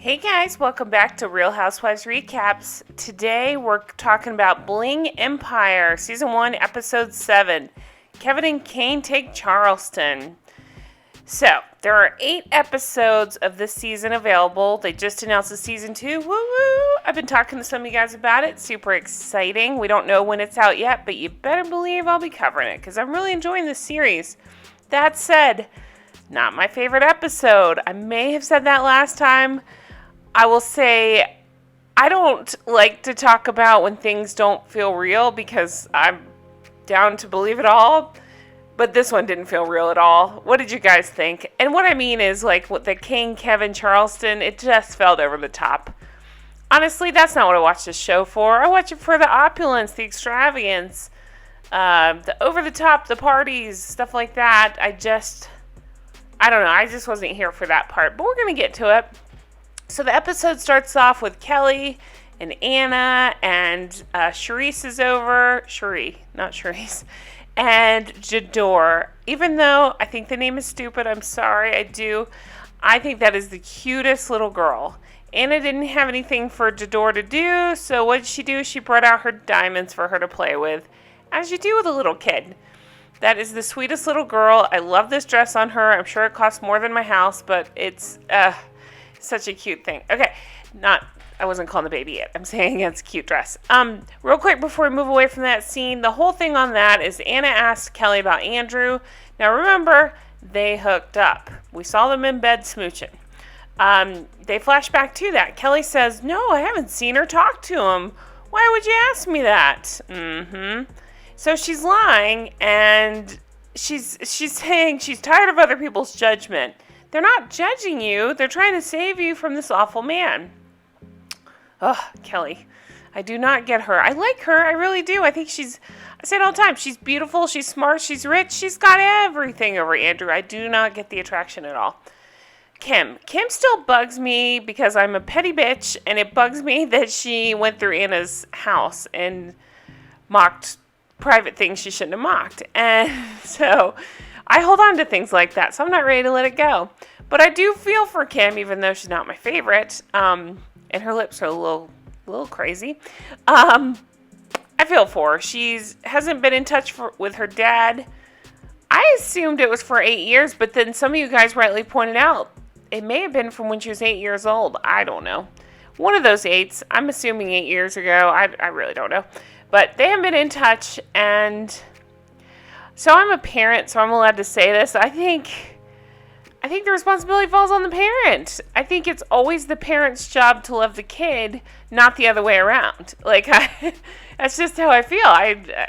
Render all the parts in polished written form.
Hey guys, welcome back to Real Housewives Recaps. Today we're talking about Bling Empire, Season 1, Episode 7. Kevin and Kane take Charleston. So, there are 8 episodes of this season available. They just announced the Season 2. Woo woo! I've been talking to some of you guys about it. Super exciting. We don't know when it's out yet, but you better believe I'll be covering it because I'm really enjoying this series. That said, not my favorite episode. I may have said that last time. I will say I don't like to talk about when things don't feel real because I'm down to believe it all. But this one didn't feel real at all. What did you guys think? And what I mean is like with the Kane, Kevin, Charleston, it just felt over the top. Honestly, that's not what I watch this show for. I watch it for the opulence, the extravagance, the over the top, the parties, stuff like that. I don't know. I just wasn't here for that part. But we're going to get to it. So the episode starts off with Kelly and Anna, and Charisse is over. Not Charisse. And Jador. Even though I think the name is stupid, I'm sorry, I think that is the cutest little girl. Anna didn't have anything for Jador to do, so what did she do? She brought out her diamonds for her to play with, as you do with a little kid. That is the sweetest little girl. I love this dress on her. I'm sure it costs more than my house, but it's such a cute thing. Okay, I wasn't calling the baby yet. I'm saying it's a cute dress. Real quick before we move away from that scene, the whole thing on that is Anna asked Kelly about Andrew. Now remember, they hooked up. We saw them in bed smooching. They flash back to that. Kelly says, "No, I haven't seen her talk to him. Why would you ask me that?" So she's lying, and she's saying she's tired of other people's judgment. They're not judging you. They're trying to save you from this awful man. Ugh, Kelly. I do not get her. I like her. I really do. I think I say it all the time. She's beautiful. She's smart. She's rich. She's got everything over Andrew. I do not get the attraction at all. Kim still bugs me because I'm a petty bitch, and it bugs me that she went through Anna's house and mocked private things she shouldn't have mocked. And so I hold on to things like that, so I'm not ready to let it go. But I do feel for Kim, even though she's not my favorite, and her lips are a little crazy. I feel for her. She hasn't been in touch with her dad. I assumed it was for 8 years, but then some of you guys rightly pointed out it may have been from when she was 8 years old. I don't know. One of those 8s. I'm assuming 8 years ago. I really don't know. But they haven't been in touch, and so I'm a parent, so I'm allowed to say this. I think the responsibility falls on the parent. I think it's always the parent's job to love the kid, not the other way around. That's just how I feel.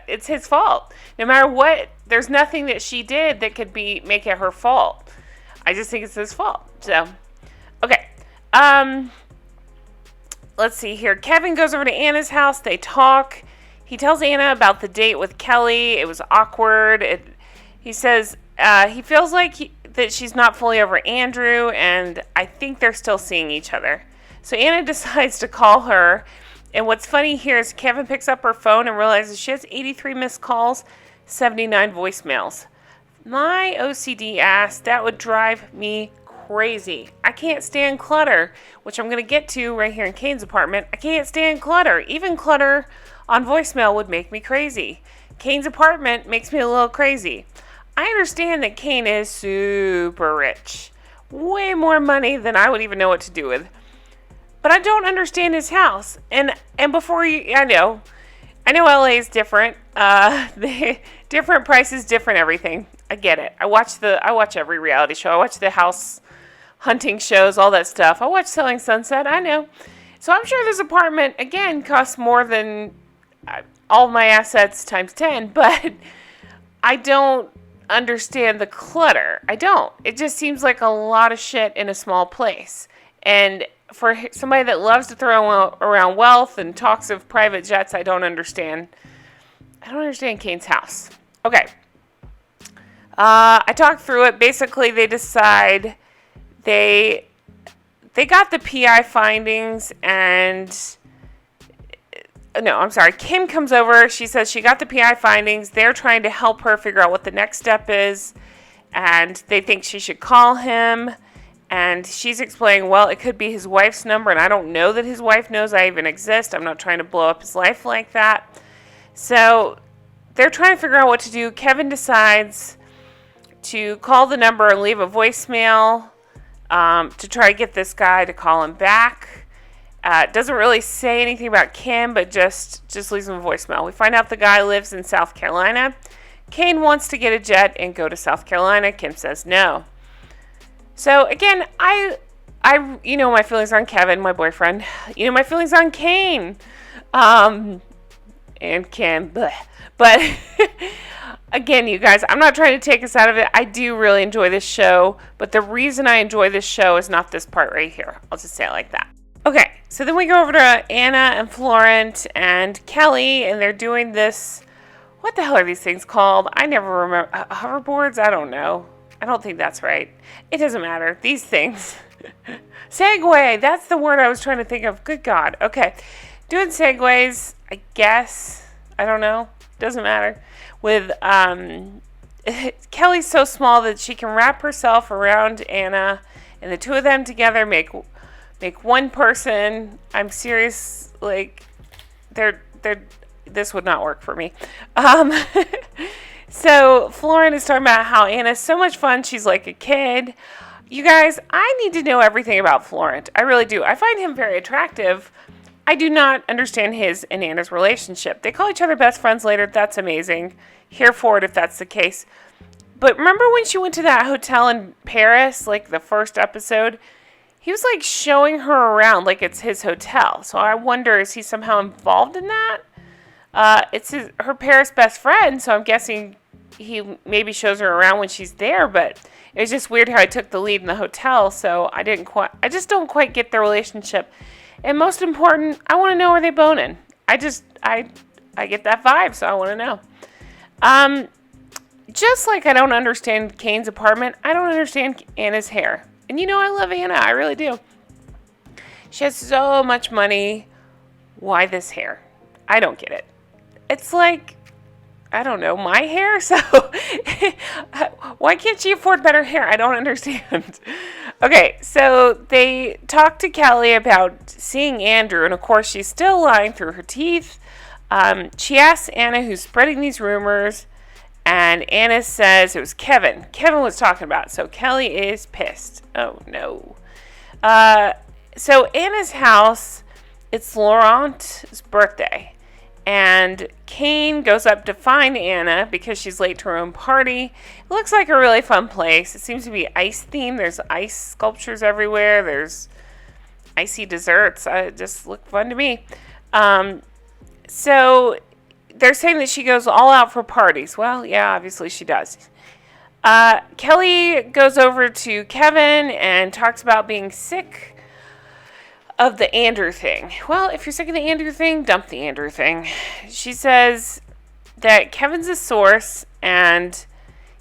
It's his fault. No matter what, there's nothing that she did that could make it her fault. I just think it's his fault. So, okay. Let's see here. Kevin goes over to Anna's house. They talk. He tells Anna about the date with Kelly. It was awkward. He says he feels like that she's not fully over Andrew, and I think they're still seeing each other. So Anna decides to call her, and what's funny here is Kevin picks up her phone and realizes she has 83 missed calls, 79 voicemails. My OCD ass, that would drive me crazy. I can't stand clutter, which I'm going to get to right here in Kane's apartment. I can't stand clutter. Even clutter on voicemail would make me crazy. Kane's apartment makes me a little crazy. I understand that Kane is super rich. Way more money than I would even know what to do with. But I don't understand his house. And before you, I know LA is different. Different prices, different everything. I get it. I watch every reality show. I watch the house hunting shows, all that stuff. I watch Selling Sunset. I know. So I'm sure this apartment, again, costs more than all my assets times 10, but I don't understand the clutter. I don't. It just seems like a lot of shit in a small place. And for somebody that loves to throw around wealth and talks of private jets, I don't understand Kane's house. Okay. I talked through it. Basically, they decide they got the PI findings, and no, I'm sorry. Kim comes over. She says she got the PI findings. They're trying to help her figure out what the next step is, and they think she should call him. And she's explaining, well, it could be his wife's number, and I don't know that his wife knows I even exist. I'm not trying to blow up his life like that. So they're trying to figure out what to do. Kevin decides to call the number and leave a voicemail to try to get this guy to call him back. Doesn't really say anything about Kim, but just leaves him a voicemail. We find out the guy lives in South Carolina. Kane wants to get a jet and go to South Carolina. Kim says no. So again, I you know my feelings on Kevin, my boyfriend. You know my feelings on Kane, and Kim. Bleh. But again, you guys, I'm not trying to take us out of it. I do really enjoy this show, but the reason I enjoy this show is not this part right here. I'll just say it like that. Okay, so then we go over to Anna and Florent and Kelly, and they're doing this. What the hell are these things called? I never remember. Hoverboards? I don't know. I don't think that's right. It doesn't matter. These things. Segway. That's the word I was trying to think of. Good God. Okay. Doing segways, I guess. I don't know. Doesn't matter. With Kelly's so small that she can wrap herself around Anna, and the two of them together make one person. I'm serious. Like, this would not work for me. So Florent is talking about how Anna's so much fun. She's like a kid. You guys, I need to know everything about Florent. I really do. I find him very attractive. I do not understand his and Anna's relationship. They call each other best friends later. That's amazing. Here for it if that's the case. But remember when she went to that hotel in Paris, like the first episode? He was like showing her around like it's his hotel. So I wonder, is he somehow involved in that? It's her Paris best friend, so I'm guessing he maybe shows her around when she's there, but it was just weird how I took the lead in the hotel, so I just don't quite get their relationship. And most important, I want to know, are they boning? I get that vibe, so I want to know. Just like I don't understand Kane's apartment, I don't understand Anna's hair. And you know I love Anna, I really do. She has so much money. Why this hair? I don't get it. It's like, I don't know, my hair? So, why can't she afford better hair? I don't understand. Okay, so they talk to Kelly about seeing Andrew, and of course she's still lying through her teeth. She asks Anna who's spreading these rumors, and Anna says it was Kevin. Kevin was talking about it, so Kelly is pissed. Oh, no. So Anna's house, it's Laurent's birthday. And Kane goes up to find Anna because she's late to her own party. It looks like a really fun place. It seems to be ice themed. There's ice sculptures everywhere. There's icy desserts. It just looked fun to me. So they're saying that she goes all out for parties. Well, yeah, obviously she does. Kelly goes over to Kevin and talks about being sick of the Andrew thing. Well, if you're sick of the Andrew thing, dump the Andrew thing. She says that Kevin's a source, and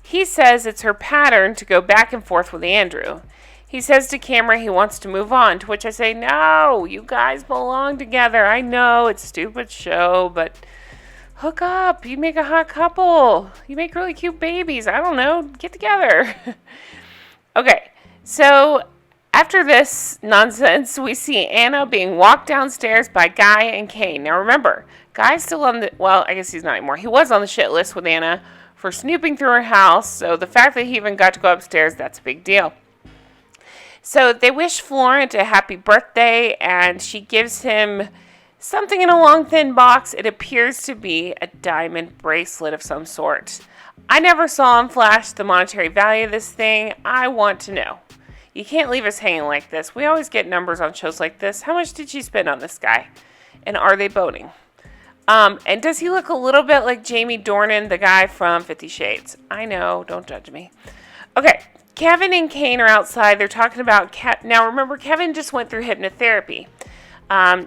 he says it's her pattern to go back and forth with Andrew. He says to camera he wants to move on, to which I say, no, you guys belong together. I know it's a stupid show, but hook up. You make a hot couple. You make really cute babies. I don't know. Get together. Okay, so after this nonsense, we see Anna being walked downstairs by Guy and Kane. Now remember, Guy's still on the, well, I guess he's not anymore. He was on the shit list with Anna for snooping through her house, so the fact that he even got to go upstairs, that's a big deal. So they wish Florent a happy birthday, and she gives him something in a long, thin box. It appears to be a diamond bracelet of some sort. I never saw him flash the monetary value of this thing. I want to know. You can't leave us hanging like this. We always get numbers on shows like this. How much did she spend on this guy? And are they boning? And does he look a little bit like Jamie Dornan, the guy from 50 Shades? I know. Don't judge me. Okay. Kevin and Kane are outside. They're talking about... Now, remember, Kevin just went through hypnotherapy.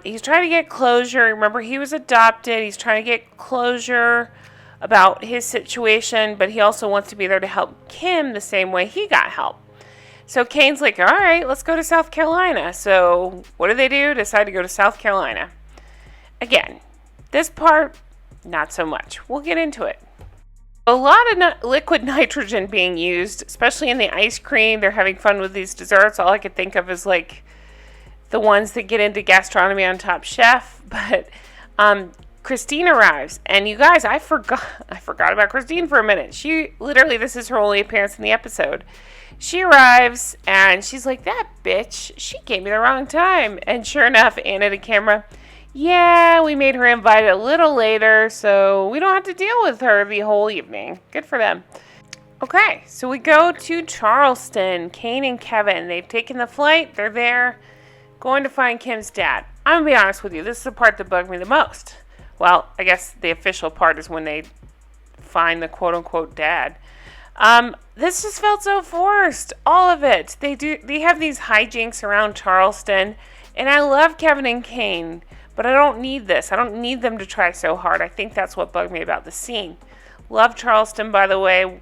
He's trying to get closure. Remember, he was adopted. He's trying to get closure about his situation, but he also wants to be there to help Kim the same way he got help. So Kane's like, all right, let's go to South Carolina. So what do? Decide to go to South Carolina. Again, this part, not so much. We'll get into it. A lot of liquid nitrogen being used, especially in the ice cream. They're having fun with these desserts. All I could think of is like the ones that get into gastronomy on Top Chef. But Christine arrives, and you guys, I forgot about Christine for a minute. She literally, this is her only appearance in the episode. She arrives, and she's like, that bitch, she gave me the wrong time. And sure enough, Anna to camera, yeah, we made her invited a little later, so we don't have to deal with her the whole evening. Good for them. Okay, so we go to Charleston. Kane and Kevin, they've taken the flight. They're there, going to find Kim's dad. I'm going to be honest with you. This is the part that bugged me the most. Well, I guess the official part is when they find the quote-unquote dad. This just felt so forced. All of it. They have these hijinks around Charleston, and I love Kevin and Kane. But I don't need this. I don't need them to try so hard. I think that's what bugged me about the scene. Love Charleston, by the way.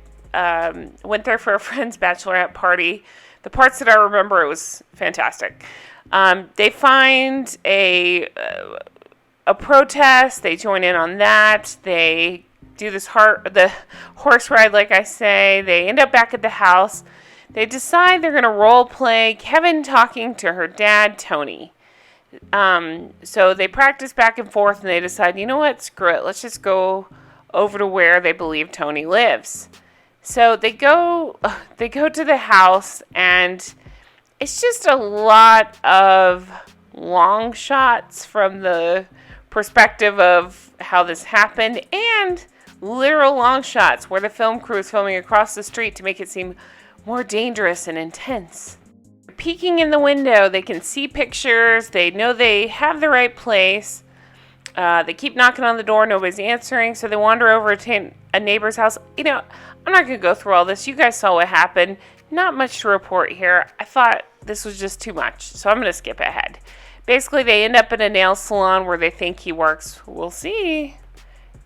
Went there for a friend's bachelorette party. The parts that I remember, it was fantastic. They find a protest. They join in on that. They do the horse ride, like I say. They end up back at the house. They decide they're going to role play Kevin talking to her dad, Tony. So they practice back and forth, and they decide, you know what, screw it. Let's just go over to where they believe Tony lives. So they go to the house, and it's just a lot of long shots from the perspective of how this happened, and literal long shots where the film crew is filming across the street to make it seem more dangerous and intense. Peeking in the window, they can see pictures. They know they have the right place. They keep knocking on the door. Nobody's answering, so they wander over to a neighbor's house. You know, I'm not going to go through all this. You guys saw what happened. Not much to report here. I thought this was just too much, so I'm going to skip ahead. Basically, they end up in a nail salon where they think he works. We'll see.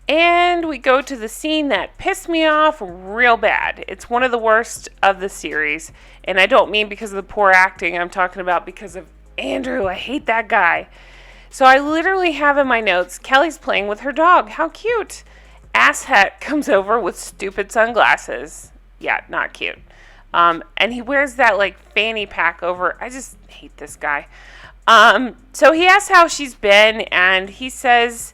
And we go to the scene that pissed me off real bad. It's one of the worst of the series. And I don't mean because of the poor acting. I'm talking about because of Andrew. I hate that guy. So I literally have in my notes, Kelly's playing with her dog. How cute. Asshat comes over with stupid sunglasses. Yeah, not cute. And he wears that like fanny pack over. I just hate this guy. So he asks how she's been, and he says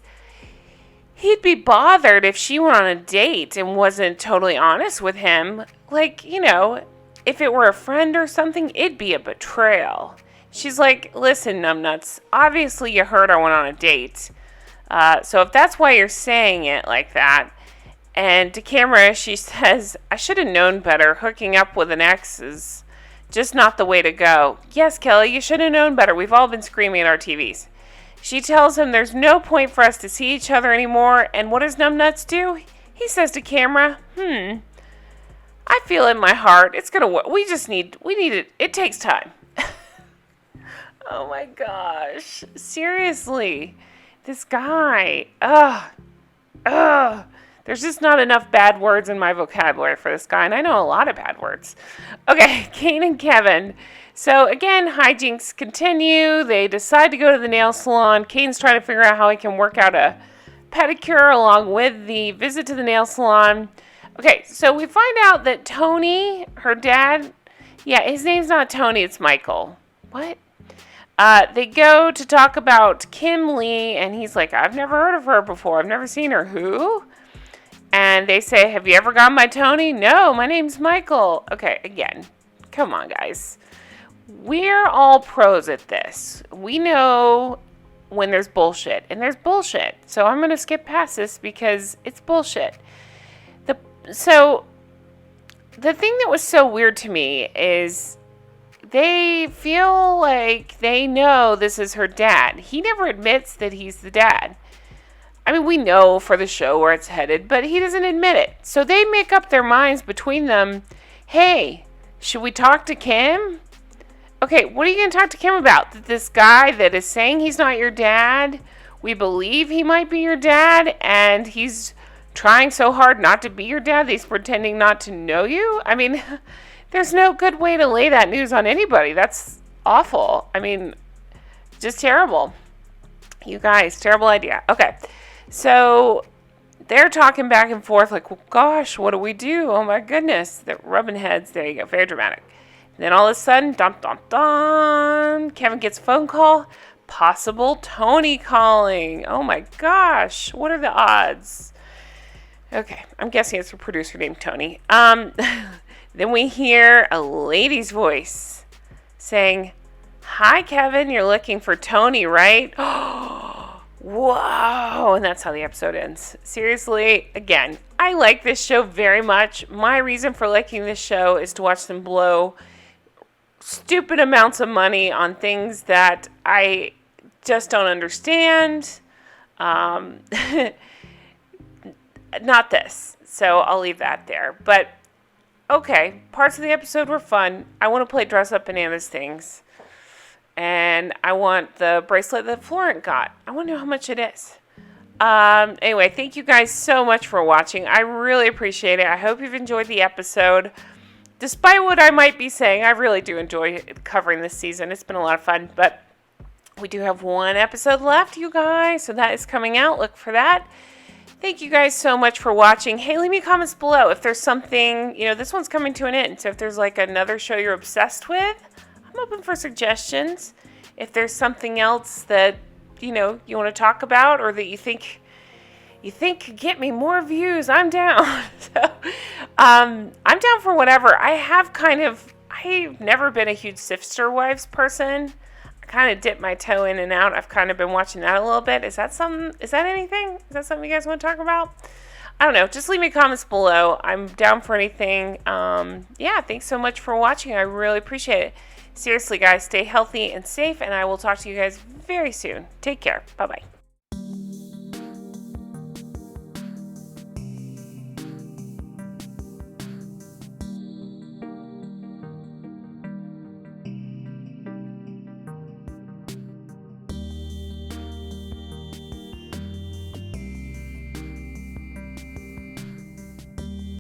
he'd be bothered if she went on a date and wasn't totally honest with him. Like, you know, if it were a friend or something, it'd be a betrayal. She's like, listen, numbnuts, obviously you heard I went on a date. So if that's why you're saying it like that. And to camera, she says, I should have known better. Hooking up with an ex is just not the way to go. Yes, Kelly, you should have known better. We've all been screaming at our TVs. She tells him there's no point for us to see each other anymore. And what does numbnuts do? He says to camera, I feel in my heart it's gonna work. We need it. It takes time. Oh my gosh. Seriously. This guy. There's just not enough bad words in my vocabulary for this guy, and I know a lot of bad words. Okay, Kane and Kevin. So again, hijinks continue. They decide to go to the nail salon. Kane's trying to figure out how he can work out a pedicure along with the visit to the nail salon. Okay, so we find out that Tony, her dad, his name's not Tony, it's Michael. What? They go to talk about Kim Lee, and he's like, I've never heard of her before. I've never seen her. Who? And they say, have you ever gone by Tony? No, my name's Michael. Okay, again, come on, guys. We're all pros at this. We know when there's bullshit, and there's bullshit. So I'm going to skip past this because it's bullshit. So the thing that was so weird to me is they feel like they know this is her dad. He never admits that he's the dad. I mean, we know for the show where it's headed, but he doesn't admit it. So they make up their minds between them. Hey, should we talk to Kim? Okay, what are you going to talk to Kim about? That this guy that is saying he's not your dad, we believe he might be your dad, and he's trying so hard not to be your dad that he's pretending not to know you? I mean, there's no good way to lay that news on anybody. That's awful. I mean, just terrible. You guys, terrible idea. Okay, so they're talking back and forth like, well, gosh, what do we do? Oh my goodness. They're rubbing heads. There you go. Very dramatic. And then all of a sudden, dun dun dun, Kevin gets a phone call. Possible Tony calling. Oh my gosh. What are the odds? Okay, I'm guessing it's a producer named Tony. Then we hear a lady's voice saying, "Hi, Kevin, you're looking for Tony, right?" Whoa, and that's how the episode ends. Seriously, again, I like this show very much. My reason for liking this show is to watch them blow stupid amounts of money on things that I just don't understand. Not this, so I'll leave that there. But, okay, parts of the episode were fun. I want to play Dress Up Bananas things. And I want the bracelet that Florent got. I want to know how much it is. Anyway, thank you guys so much for watching. I really appreciate it. I hope you've enjoyed the episode. Despite what I might be saying, I really do enjoy covering this season. It's been a lot of fun. But we do have one episode left, you guys. So that is coming out. Look for that. Thank you guys so much for watching. Hey, leave me comments below if there's something, this one's coming to an end. So if there's like another show you're obsessed with, I'm open for suggestions. If there's something else that, you want to talk about or that you think could get me more views, I'm down. So, I'm down for whatever. I've never been a huge Sister Wives person. I kind of dip my toe in and out. I've kind of been watching that a little bit. Is that anything? Is that something you guys want to talk about? I don't know. Just leave me comments below. I'm down for anything. Thanks so much for watching. I really appreciate it. Seriously, guys, stay healthy and safe, and I will talk to you guys very soon. Take care. Bye-bye.